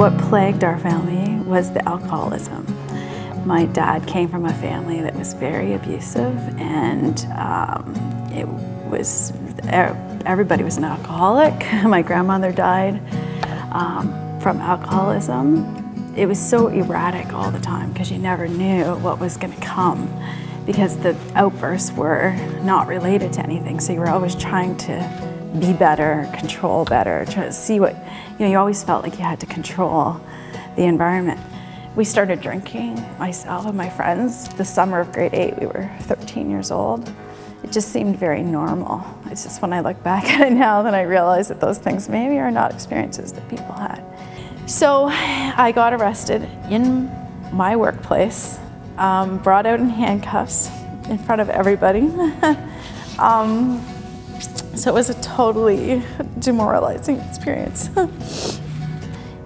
What plagued our family was the alcoholism. My dad came from a family that was very abusive, and everybody was an alcoholic. My grandmother died from alcoholism. It was so erratic all the time because you never knew what was going to come, because the outbursts were not related to anything. So you were always trying to be better, control better, try to see what, you always felt like you had to control the environment. We started drinking, myself and my friends, the summer of grade 8. We were 13 years old. It just seemed very normal. It's just when I look back at it now that I realize that those things maybe are not experiences that people had. So I got arrested in my workplace, brought out in handcuffs in front of everybody. So it was a totally demoralizing experience.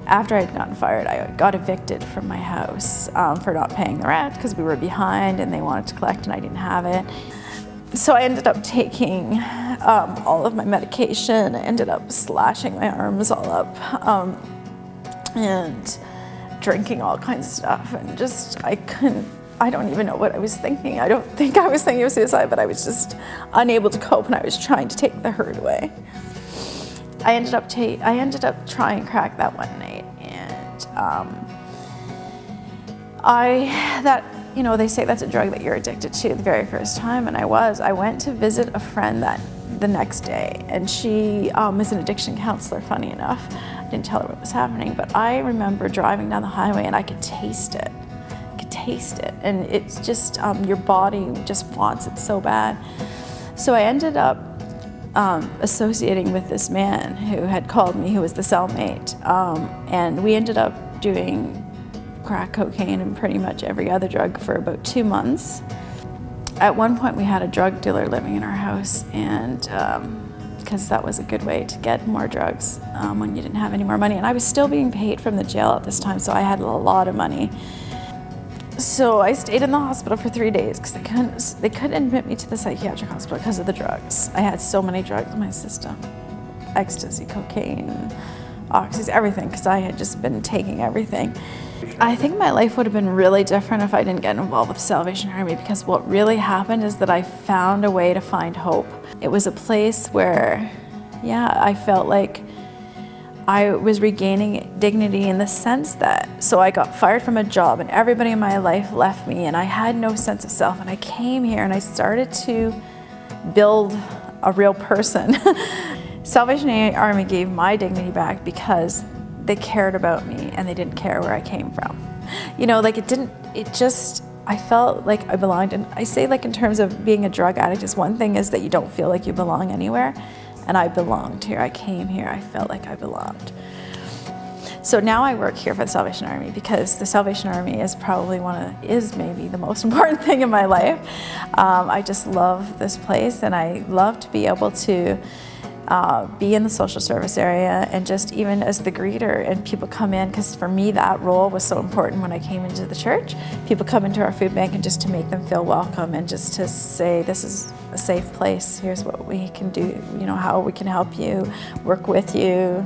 After I'd gotten fired, I got evicted from my house for not paying the rent because we were behind and they wanted to collect and I didn't have it. So I ended up taking all of my medication, ended up slashing my arms all up, and drinking all kinds of stuff, and just, I don't even know what I was thinking. I don't think I was thinking of suicide, but I was just unable to cope and I was trying to take the hurt away. I ended up trying crack that one night, and they say that's a drug that you're addicted to the very first time, and I was. I went to visit a friend the next day, and she is an addiction counselor, funny enough. I didn't tell her what was happening, but I remember driving down the highway and I could taste it. And it's just, your body just wants it so bad. So I ended up associating with this man who had called me, who was the cellmate, and we ended up doing crack cocaine and pretty much every other drug for about 2 months. At one point we had a drug dealer living in our house, and because that was a good way to get more drugs when you didn't have any more money. And I was still being paid from the jail at this time, so I had a lot of money. So I stayed in the hospital for 3 days because they couldn't admit me to the psychiatric hospital because of the drugs. I had so many drugs in my system: ecstasy, cocaine, oxys, everything, because I had just been taking everything. I think my life would have been really different if I didn't get involved with Salvation Army, because what really happened is that I found a way to find hope. It was a place where, I felt like I was regaining dignity in the sense that, so I got fired from a job and everybody in my life left me and I had no sense of self, and I came here and I started to build a real person. Salvation Army gave my dignity back because they cared about me and they didn't care where I came from. I felt like I belonged. And I say, like, in terms of being a drug addict, is one thing is that you don't feel like you belong anywhere. And I belonged here. I came here. I felt like I belonged. So now I work here for the Salvation Army because the Salvation Army is probably maybe the most important thing in my life. I just love this place, and I love to be able to be in the social service area, and just even as the greeter, and people come in, because for me that role was so important when I came into the church. People come into our food bank, and just to make them feel welcome and just to say, this is a safe place, here's what we can do, how we can help you, work with you,